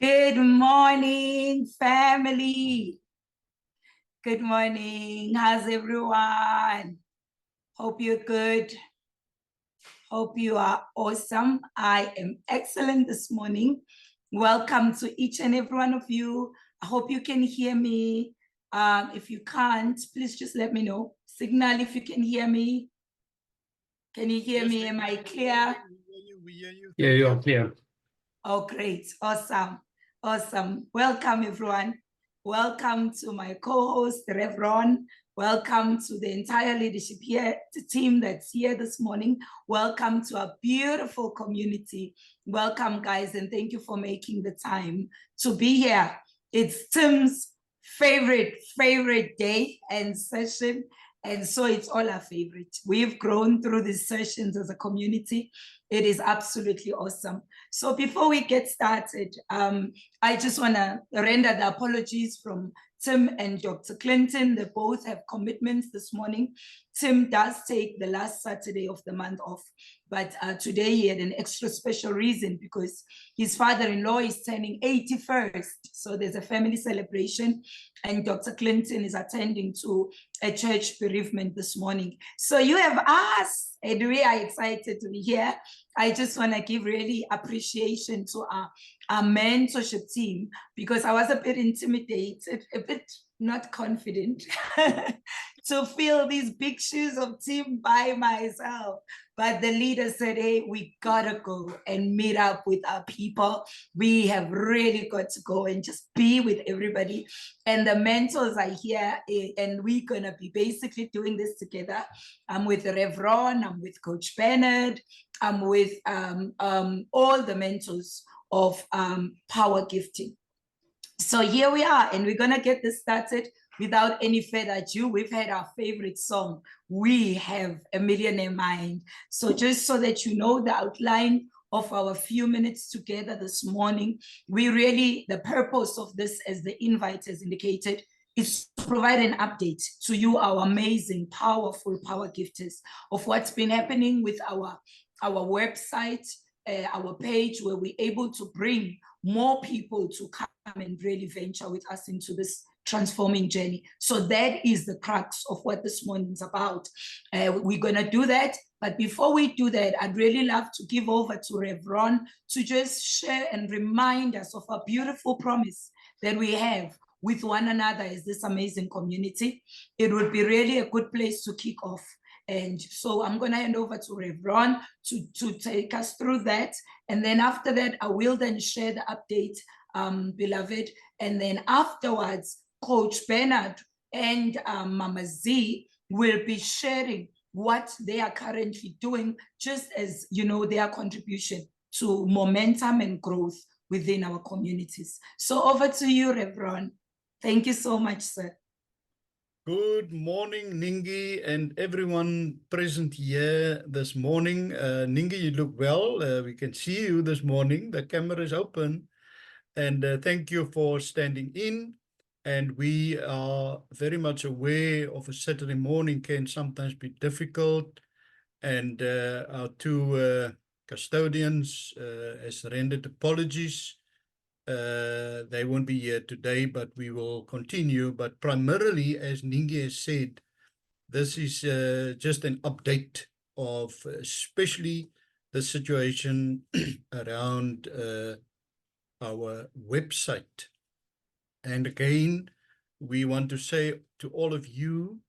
Good morning, family. Good morning. How's everyone? Hope you're good. Hope you are awesome. I am excellent this morning. Welcome to each and every one of you. I hope you can hear me. If you can't, please just let me know. Signal if you can hear me. Can you hear me? Am I clear? We hear you. Yeah, you are clear. Oh, great. Awesome. Awesome. Welcome, everyone. Welcome to my co-host, Rev Ron. Welcome to the entire leadership here, the team that's here this morning. Welcome to our beautiful community. Welcome, guys, and thank you for making the time to be here. It's Tim's favorite day and session. And so it's all our favorite. We've grown through these sessions as a community. It is absolutely awesome. So before we get started, I just want to render the apologies from Tim and Dr. Clinton. They both have commitments this morning. Tim does take the last Saturday of the month off, but today he had an extra special reason because his father-in-law is turning 81st. So there's a family celebration, and Dr. Clinton is attending to a church bereavement this morning. So you have us, and we are excited to be here. I just want to give really appreciation to our mentorship team because I was a bit intimidated, a bit not confident to fill these big shoes of team by myself. But the leader said, hey, we gotta go and meet up with our people. We have really got to go and just be with everybody. And the mentors are here, and we're gonna be basically doing this together. I'm with Rev Ron, I'm with Coach Bernard, I'm with all the mentors of power gifting. So here we are, and we're gonna get this started without any further ado. We've had our favorite song, We Have a Millionaire Mind. So just so that you know the outline of our few minutes together this morning, the purpose of this, as the invite has indicated, is to provide an update to you, our amazing, powerful power gifters, of what's been happening with our website, our page, where we're able to bring more people to come and really venture with us into this transforming journey. So that is the crux of what this morning's about. We're going to do that. But before we do that, I'd really love to give over to Rev Ron to just share and remind us of a beautiful promise that we have with one another as this amazing community. It would be really a good place to kick off. And so I'm going to hand over to Rev Ron to take us through that. And then after that, I will then share the update, beloved. And then afterwards, Coach Bernard and Mama Z will be sharing what they are currently doing, just as, you know, their contribution to momentum and growth within our communities. So over to you, Rev Ron. Thank you so much, sir. Good morning, Ningi, and everyone present here this morning. Ningi, you look well. We can see you this morning. The camera is open. And thank you for standing in. And we are very much aware of a Saturday morning can sometimes be difficult. And our two custodians has rendered apologies. They won't be here today, but we will continue. But primarily, as Ningi has said, this is just an update of especially the situation around our website. And again, we want to say to all of you,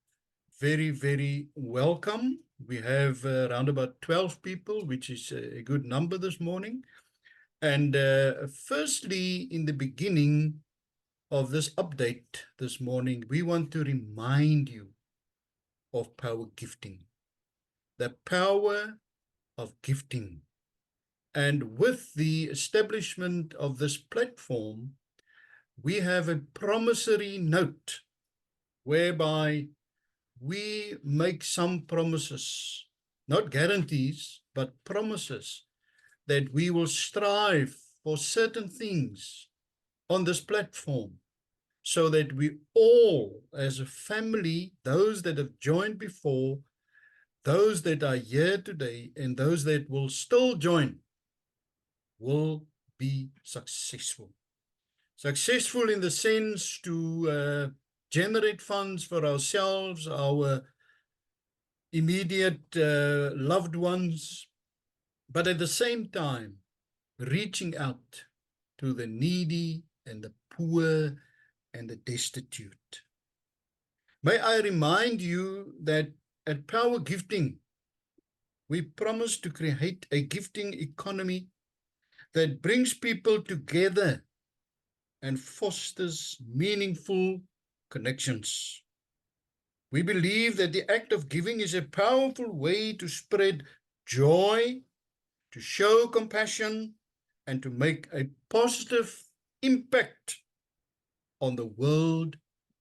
very, very welcome. We have around about 12 people, which is a good number this morning. And firstly, in the beginning of this update this morning, we want to remind you of power gifting, the power of gifting. And with the establishment of this platform, we have a promissory note whereby we make some promises, not guarantees, but promises, that we will strive for certain things on this platform so that we all, as a family, those that have joined before, those that are here today, and those that will still join, will be successful. Successful in the sense to generate funds for ourselves, our immediate loved ones, but at the same time, reaching out to the needy and the poor and the destitute. May I remind you that at Power Gifting, we promise to create a gifting economy that brings people together and fosters meaningful connections. We believe that the act of giving is a powerful way to spread joy, to show compassion, and to make a positive impact on the world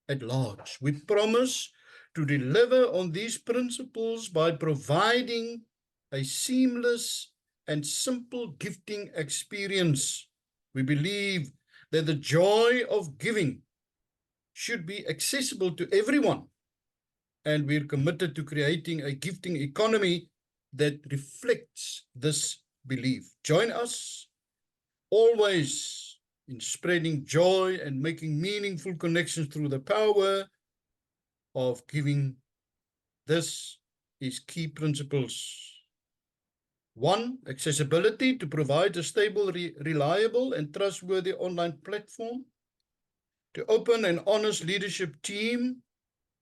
at large. We promise to deliver on these principles by providing a seamless and simple gifting experience. We believe that the joy of giving should be accessible to everyone, and we're committed to creating a gifting economy that reflects this belief. Join us always in spreading joy and making meaningful connections through the power of giving. This is key principles. 1, accessibility, to provide a stable, reliable, and trustworthy online platform, to open an honest leadership team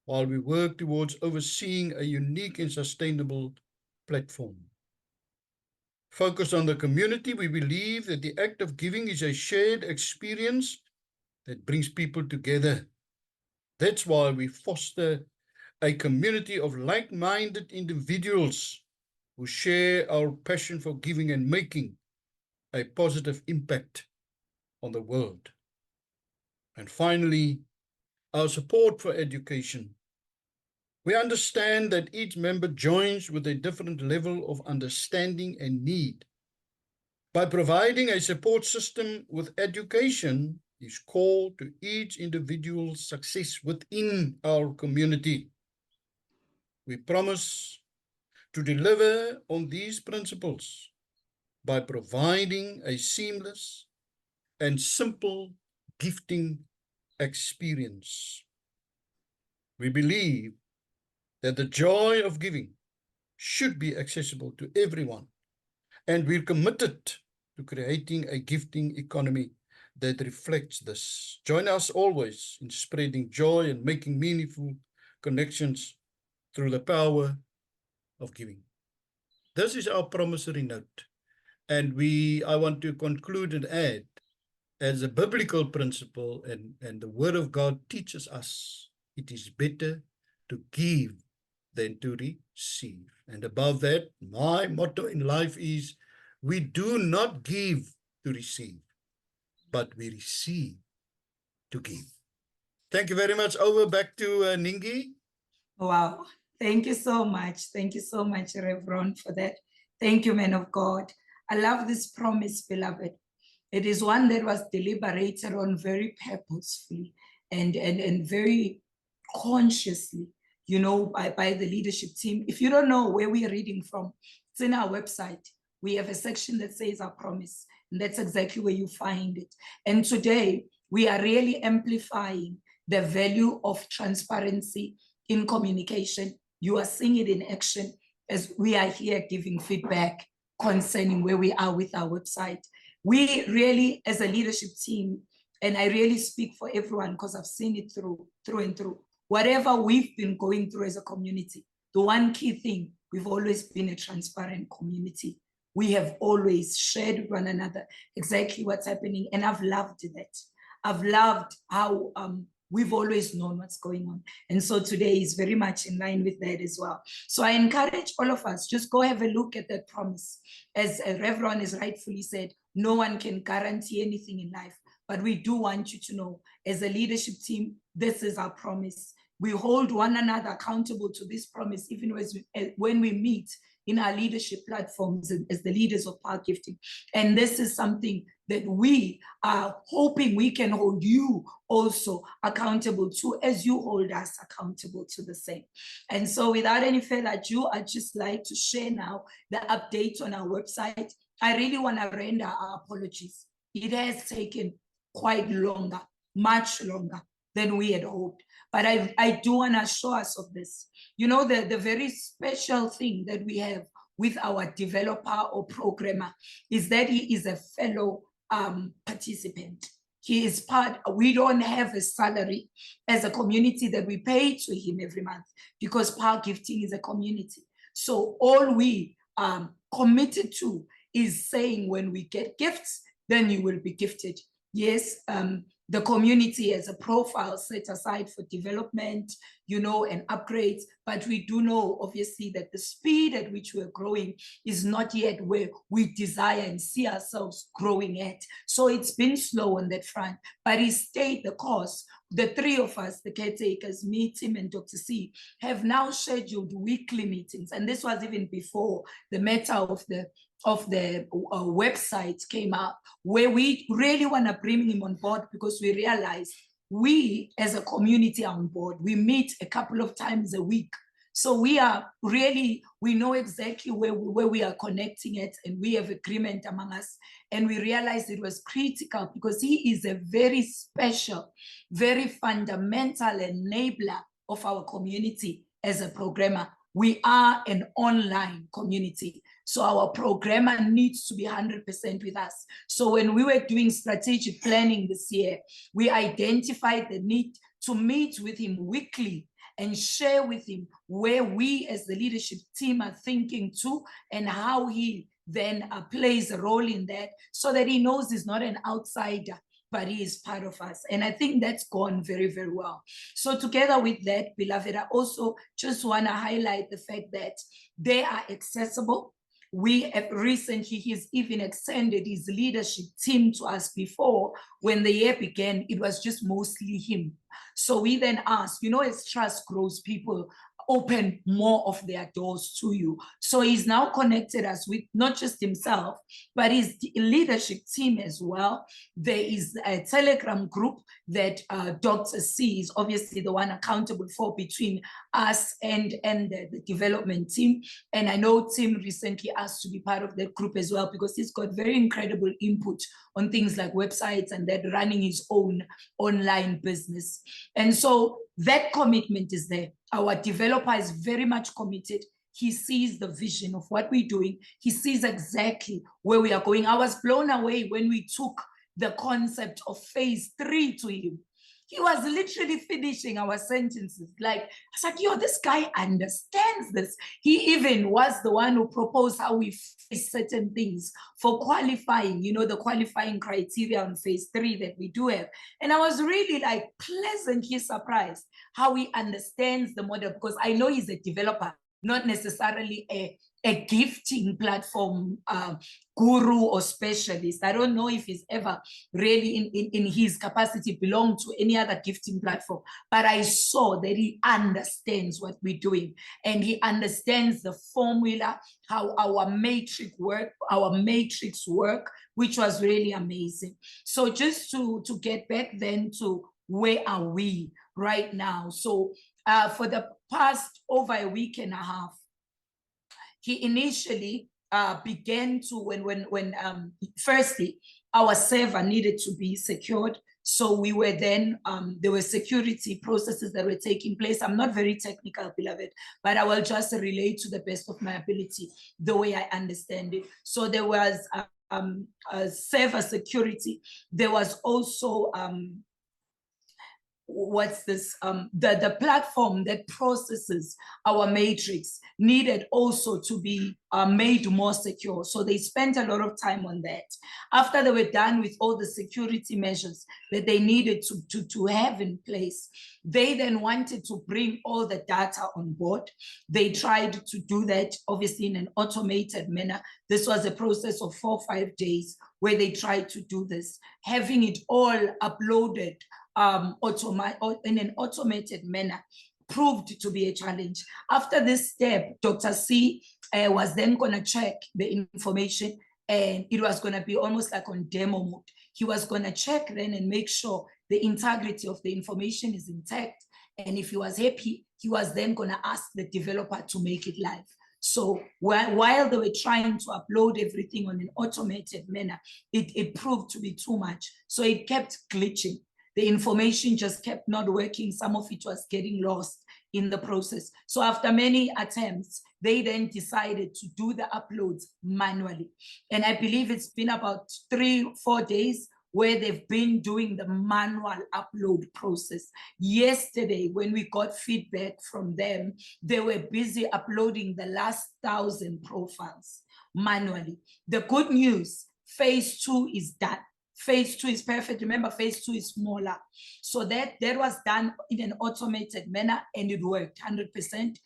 while we work towards overseeing a unique and sustainable platform. Focus on the community. We believe that the act of giving is a shared experience that brings people together. That's why we foster a community of like-minded individuals who share our passion for giving and making a positive impact on the world. And finally, our support for education. We understand that each member joins with a different level of understanding and need. By providing a support system with education is core to each individual's success within our community. We promise to deliver on these principles by providing a seamless and simple gifting experience. We believe that the joy of giving should be accessible to everyone, and we're committed to creating a gifting economy that reflects this. Join us always in spreading joy and making meaningful connections through the power of giving. This is our promissory note, and I want to conclude and add, as a biblical principle, and the Word of God teaches us, it is better to give than to receive. And above that, my motto in life is, we do not give to receive, but we receive to give. Thank you very much. Over back to Ningi. Wow. Thank you so much. Thank you so much, Rev Ron, for that. Thank you, man of God. I love this promise, beloved. It is one that was deliberated on very purposefully and very consciously, you know, by the leadership team. If you don't know where we are reading from, it's in our website. We have a section that says our promise, and that's exactly where you find it. And today, we are really amplifying the value of transparency in communication. You are seeing it in action as we are here giving feedback concerning where we are with our website. We really, as a leadership team, and I really speak for everyone because I've seen it through and through, whatever we've been going through as a community, the one key thing, we've always been a transparent community. We have always shared with one another exactly what's happening, and I've loved that. I've loved how we've always known what's going on. And so today is very much in line with that as well. So I encourage all of us, just go have a look at that promise. As Rev Ron has rightfully said, no one can guarantee anything in life, but we do want you to know, as a leadership team, this is our promise. We hold one another accountable to this promise, even when we meet in our leadership platforms as the leaders of Power Gifting. And this is something that we are hoping we can hold you also accountable to, as you hold us accountable to the same. And so without any further ado, I'd just like to share now the updates on our website. I really want to render our apologies. It has taken quite longer, much longer than we had hoped. But I do want to assure us of this. You know, the very special thing that we have with our developer or programmer is that he is a fellow participant. He is part, we don't have a salary as a community that we pay to him every month, because Power Gifting is a community. So all we committed to is saying, when we get gifts, then you will be gifted. Yes, the community has a profile set aside for development, you know, and upgrades, but we do know, obviously, that the speed at which we're growing is not yet where we desire and see ourselves growing at. So it's been slow on that front, but it stayed the course. The three of us, the caretakers, me, Tim, and Dr. C, have now scheduled weekly meetings, and this was even before the matter of the website came up, where we really want to bring him on board, because we realize we as a community are on board. We meet a couple of times a week. So we are really, we know exactly where we are connecting it, and we have agreement among us. And we realized it was critical, because he is a very special, very fundamental enabler of our community as a programmer. We are an online community, so our programmer needs to be 100% with us. So when we were doing strategic planning this year, we identified the need to meet with him weekly and share with him where we as the leadership team are thinking to, and how he then plays a role in that, so that he knows he's not an outsider, but he is part of us. And I think that's gone very, very well. So together with that, beloved, I also just want to highlight the fact that they are accessible. We have recently, he's even extended his leadership team to us. Before, when the year began, it was just mostly him. So we then asked, you know, as trust grows, people open more of their doors to you. So he's now connected us with not just himself, but his leadership team as well. There is a Telegram group that Dr. C is obviously the one accountable for, between us and the development team. And I know Tim recently asked to be part of that group as well, because he's got very incredible input on things like websites and that, running his own online business. And so that commitment is there. Our developer is very much committed. He sees the vision of what we're doing. He sees exactly where we are going. I was blown away when we took the concept of phase 3 to him. He was literally finishing our sentences. Like, I was like, yo, this guy understands this. He even was the one who proposed how we face certain things for qualifying, you know, the qualifying criteria on phase 3 that we do have. And I was really like pleasantly surprised how he understands the model, because I know he's a developer, not necessarily a gifting platform guru or specialist. I don't know if he's ever really in his capacity belonged to any other gifting platform, but I saw that he understands what we're doing, and he understands the formula, how our matrix work, which was really amazing. So just to get back then to where are we right now. So for the past over a week and a half, he initially began to, when firstly, our server needed to be secured. So we were then, there were security processes that were taking place. I'm not very technical, beloved, but I will just relate to the best of my ability, the way I understand it. So there was server security. There was also, the platform that processes our matrix needed also to be made more secure. So they spent a lot of time on that. After they were done with all the security measures that they needed to have in place, they then wanted to bring all the data on board. They tried to do that, obviously, in an automated manner. This was a process of 4 or 5 days where they tried to do this, having it all uploaded in an automated manner proved to be a challenge. After this step, Dr. C was then going to check the information, and it was going to be almost like on demo mode. He was going to check then and make sure the integrity of the information is intact. And if he was happy, he was then going to ask the developer to make it live. So while they were trying to upload everything on an automated manner, it proved to be too much. So it kept glitching. The information just kept not working. Some of it was getting lost in the process. So after many attempts, they then decided to do the uploads manually. And I believe it's been about 3-4 days where they've been doing the manual upload process. Yesterday, when we got feedback from them, they were busy uploading the last 1,000 profiles manually. The good news, phase 2 is done. Phase 2 is perfect. Remember, phase 2 is smaller. So that was done in an automated manner and it worked 100%.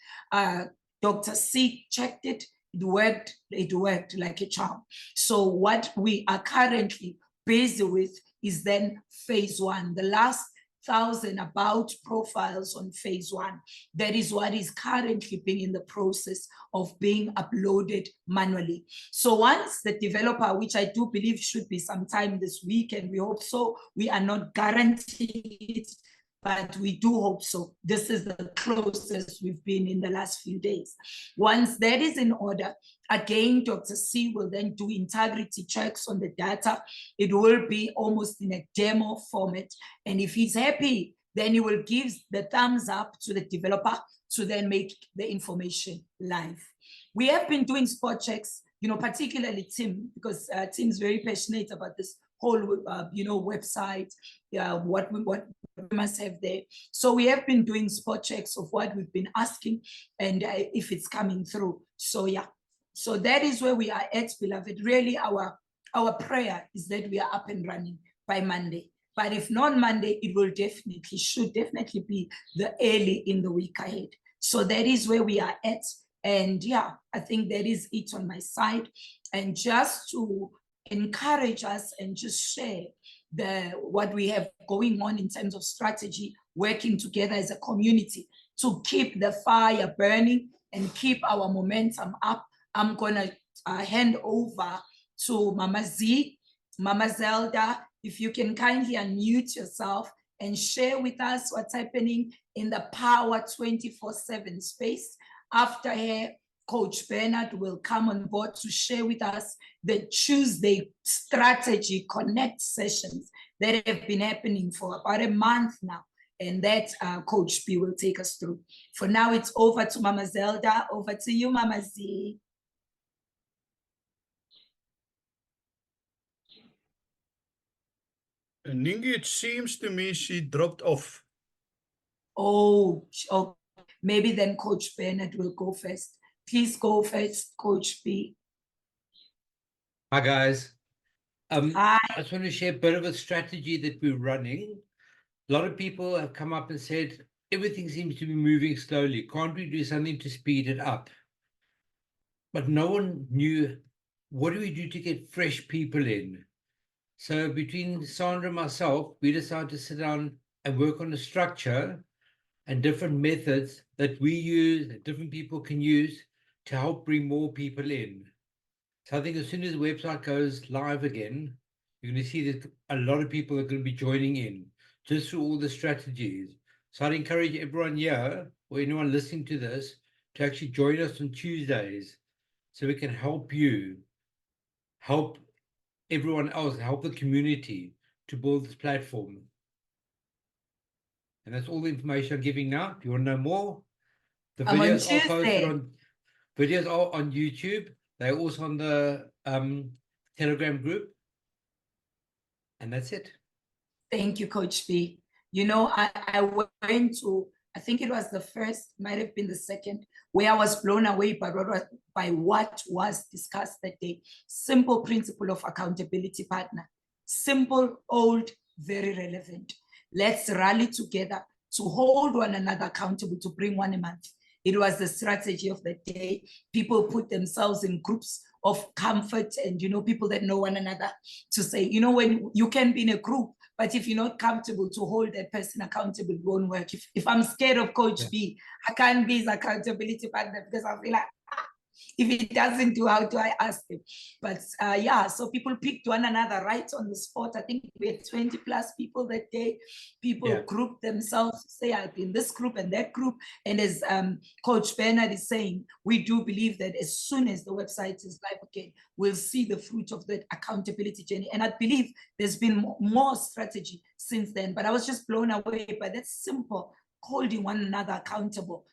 Dr. C checked it. It worked like a charm. So what we are currently busy with is then phase 1, the last 1,000 about profiles on phase 1. That is what is currently being in the process of being uploaded manually. So once the developer, which I do believe should be sometime this week, and we hope so, we are not guaranteed, but we do hope so. This is the closest we've been in the last few days. Once that is in order, again, Dr. C will then do integrity checks on the data. It will be almost in a demo format. And if he's happy, then he will give the thumbs up to the developer to then make the information live. We have been doing spot checks, particularly Tim, because Tim's very passionate about this whole, website, what we must have there. So we have been doing spot checks of what we've been asking and if it's coming through. So yeah, so that is where we are at, beloved. Really, our prayer is that we are up and running by Monday. But if not Monday, it should definitely be the early in the week ahead. So that is where we are at. And yeah, I think that is it on my side. And just to encourage us and just share what we have going on in terms of strategy, working together as a community to keep the fire burning and keep our momentum up. I'm gonna hand over to Mama Z, Mama Zelda. If you can kindly unmute yourself and share with us what's happening in the Power 24/7 space. After her, Coach Bernard will come on board to share with us the Tuesday Strategy Connect sessions that have been happening for about a month now. And that Coach B will take us through. For now, it's over to Mama Zelda. Over to you, Mama Z. Ningi, it seems to me she dropped off. Oh, maybe then Coach Bernard will go first. Please go first, Coach B. Hi, guys. Hi. I just want to share a bit of a strategy that we're running. A lot of people have come up and said, everything seems to be moving slowly. Can't we do something to speed it up? But no one knew, what do we do to get fresh people in? So between Sandra and myself, we decided to sit down and work on a structure and different methods that we use, that different people can use to help bring more people in. So I think as soon as the website goes live again, you're going to see that a lot of people are going to be joining in just through all the strategies. So I'd encourage everyone here or anyone listening to this to actually join us on Tuesdays so we can help you, help everyone else, help the community to build this platform. And that's all the information I'm giving now. If you want to know more, the videos are posted on YouTube. They're also on the Telegram group. And that's it. Thank you, Coach B. I went to, I think it was the first, might have been the second, where I was blown away by what was discussed that day. Simple principle of accountability partner. Simple, old, very relevant. Let's rally together to hold one another accountable, to bring one a month. It was the strategy of the day. People put themselves in groups of comfort and, people that know one another to say, when you can be in a group, but if you're not comfortable to hold that person accountable, it won't work. If I'm scared of Coach B, I can't be his accountability partner because I feel like, If it doesn't do, how do I ask them? But yeah, so people picked one another right on the spot. I think we had 20 plus people that day. People grouped themselves, say I'll be in this group and that group. And as Coach Bernard is saying, we do believe that as soon as the website is live again, we'll see the fruit of that accountability journey. And I believe there's been more strategy since then, but I was just blown away by that simple holding one another accountable,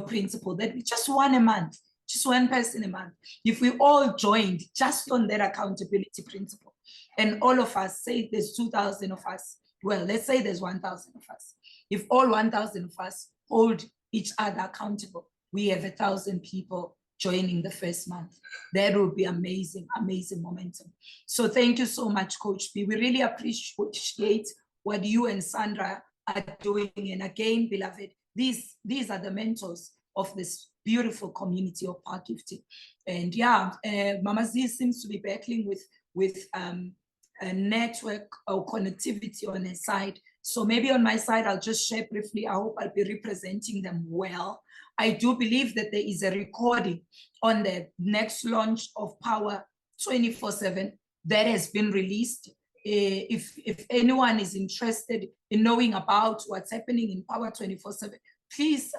principle that we just one a month, just one person a month. If we all joined just on that accountability principle, and all of us, say there's 2,000 of us, well, let's say there's 1,000 of us. If all 1,000 of us hold each other accountable, we have 1,000 people joining the first month. That will be amazing, amazing momentum. So thank you so much, Coach B. We really appreciate what you and Sandra are doing. And again, beloved, these are the mentors of this beautiful community of power gifting. And yeah, Mama Z seems to be battling with a network or connectivity on her side. So maybe on my side, I'll just share briefly. I hope I'll be representing them well. I do believe that there is a recording on the next launch of Power 24/7 that has been released. If anyone is interested in knowing about what's happening in Power 24/7, please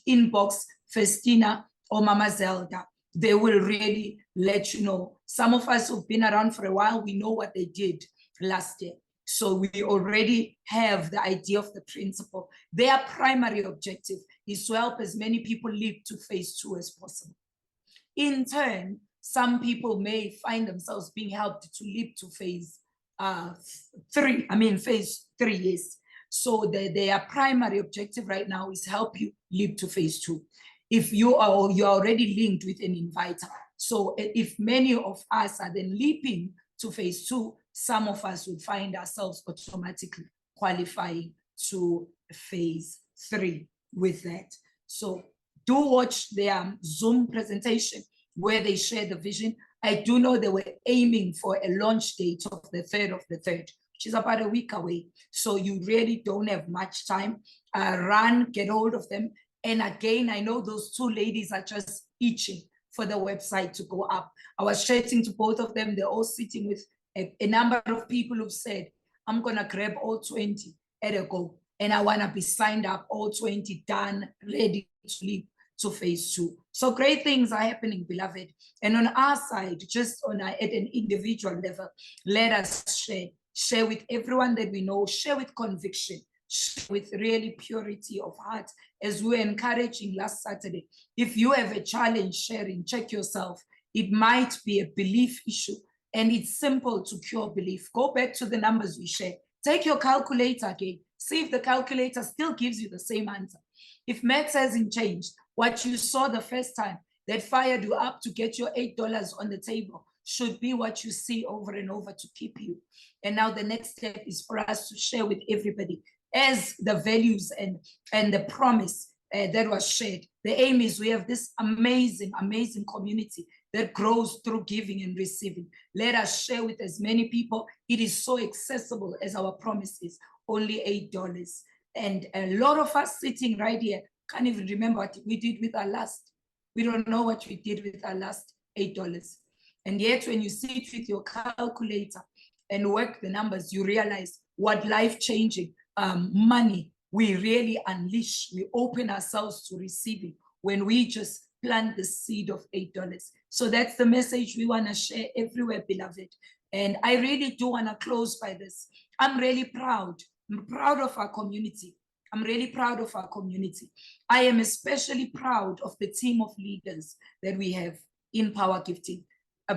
inbox Festina or Mama Zelda. They will really let you know. Some of us who've been around for a while, we know what they did last year. So we already have the idea of the principle. Their primary objective is to help as many people leap to phase 2 as possible. In turn, some people may find themselves being helped to leap to phase 3. Phase 3, yes. So their primary objective right now is help you leap to phase 2. If you're already linked with an inviter. So if many of us are then leaping to phase 2, some of us would find ourselves automatically qualifying to phase 3 with that. So do watch their Zoom presentation where they share the vision. I do know they were aiming for a launch date of the 3rd of the 3rd, which is about a week away. So you really don't have much time. Run, get hold of them. And again, I know those two ladies are just itching for the website to go up. I was chatting to both of them. They're all sitting with a number of people who've said, I'm going to grab all 20 at a go. And I want to be signed up, all 20 done, ready to leap to phase 2. So great things are happening, beloved. And on our side, just at an individual level, let us share with everyone that we know, share with conviction, share with really purity of heart. As we were encouraging last Saturday, if you have a challenge sharing, check yourself. It might be a belief issue, and it's simple to cure belief. Go back to the numbers we share. Take your calculator again. See if the calculator still gives you the same answer. If maths hasn't changed, what you saw the first time that fired you up to get your $8 on the table should be what you see over and over to keep you. And now the next step is for us to share with everybody as the values and the promise that was shared. The aim is we have this amazing, amazing community that grows through giving and receiving. Let us share with as many people. It is so accessible as our promise is, only $8. And a lot of us sitting right here can't even remember what we did with our last. We don't know what we did with our last $8. And yet when you sit with your calculator and work the numbers, you realize what life-changing money we really unleash. We open ourselves to receiving when we just plant the seed of $8. So that's the message we want to share everywhere, beloved. And I really do want to close by this. I'm really proud. I'm proud of our community. I'm really proud of our community. I am especially proud of the team of leaders that we have in Power Gifting.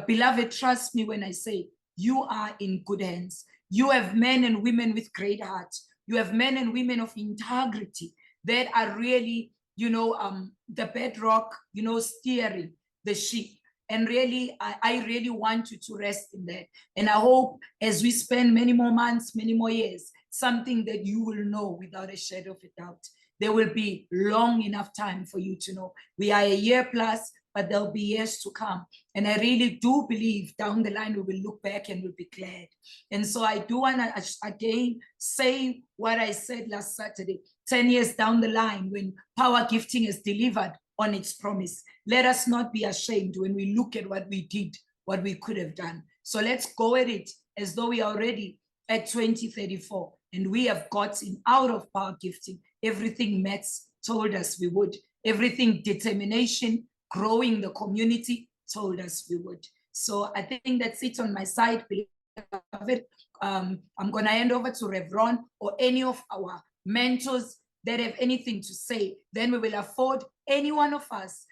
Beloved, trust me when I say you are in good hands. You have men and women with great hearts. You have men and women of integrity that are really, the bedrock, steering the ship. And really, I really want you to rest in that. And I hope as we spend many more months, many more years, something that you will know without a shadow of a doubt. There will be long enough time for you to know. We are a year plus, but there'll be years to come. And I really do believe down the line, we will look back and we'll be glad. And so I do want to, again, say what I said last Saturday, 10 years down the line, when Power Gifting is delivered on its promise. Let us not be ashamed when we look at what we did, what we could have done. So let's go at it as though we are already at 2034 and we have gotten out of our gifting everything Mets told us we would, everything determination, growing the community told us we would. So I think that's it on my side, beloved. I'm going to hand over to Rev Ron or any of our mentors that have anything to say. Then we will afford any one of us,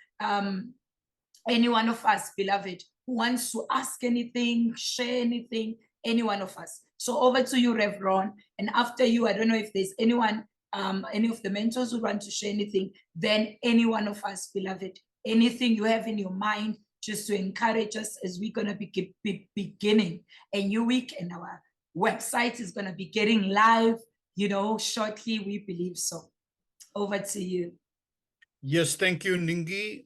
beloved, who wants to ask anything, share anything, any one of us. So over to you, Rev Ron. And after you, I don't know if there's anyone, any of the mentors who want to share anything, then any one of us, beloved, anything you have in your mind, just to encourage us as we're going to be beginning a new week, and our website is going to be getting live, shortly, we believe so. Over to you. Yes, thank you, Ningi.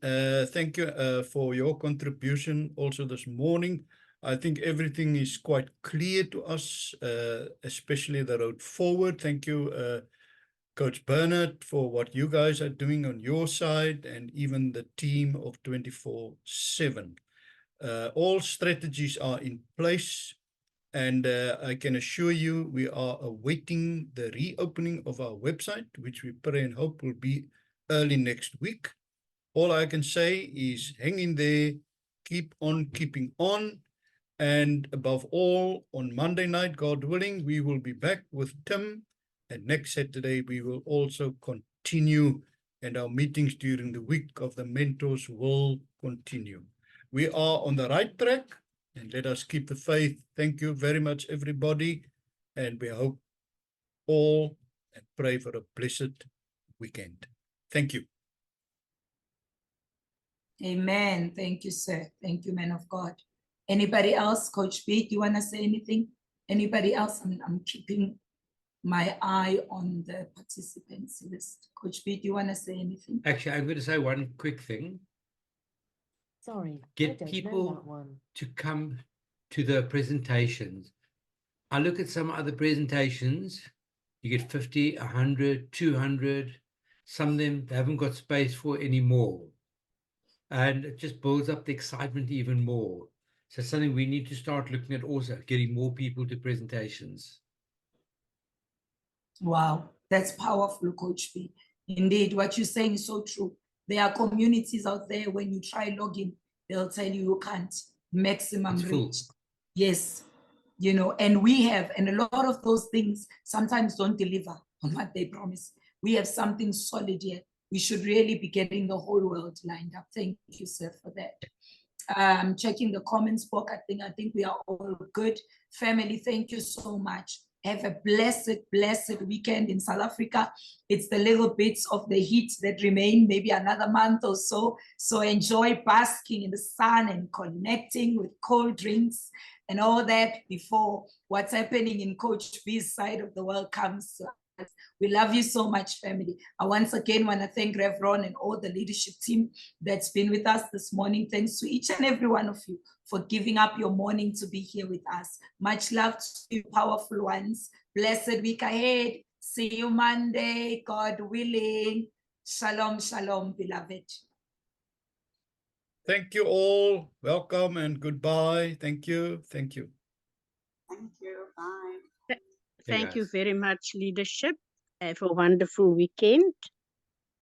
Thank you for your contribution also this morning. I think everything is quite clear to us, especially the road forward. Thank you, Coach Bernard, for what you guys are doing on your side, and even the team of 24/7. All strategies are in place, and I can assure you we are awaiting the reopening of our website, which we pray and hope will be early next week. All I can say is hang in there, keep on keeping on, and above all, on Monday night, God willing, we will be back with Tim, and next Saturday we will also continue, and our meetings during the week of the mentors will continue. We are on the right track, and let us keep the faith. Thank you very much, everybody, and we hope all and pray for a blessed weekend. Thank you. Amen. Thank you, sir. Thank you, man of God. Anybody else? Coach B, do you want to say anything? Anybody else? I'm keeping my eye on the participants list. Coach B, do you want to say anything? Actually, I'm going to say one quick thing. Sorry, Get people to come to the presentations. I look at some other presentations, you get 50, 100, 200. Some of them they haven't got space for anymore. And it just builds up the excitement even more. So something we need to start looking at also, getting more people to presentations. Wow, that's powerful, Coach B. Indeed, what you're saying is so true. There are communities out there, when you try login, they'll tell you can't, maximum It's full. reach. Yes, and we have, and a lot of those things sometimes don't deliver on what they promise. We have something solid here. We should really be getting the whole world lined up. Thank you, sir, for that. Checking the comments book. I think we are all good. Family, thank you so much. Have a blessed weekend in South Africa. It's the little bits of the heat that remain, maybe another month or so. So enjoy basking in the sun and connecting with cold drinks and all that before what's happening in Coach B's side of the world comes to us. We love you so much, family. I once again want to thank Rev Ron and all the leadership team that's been with us this morning. Thanks to each and every one of you for giving up your morning to be here with us. Much love to you, powerful ones. Blessed week ahead. See you Monday, God willing. Shalom, shalom, beloved. Thank you all. Welcome and goodbye. Thank you. Thank you. Thank you. Bye. Thank you guys. very much, leadership. Have a wonderful weekend.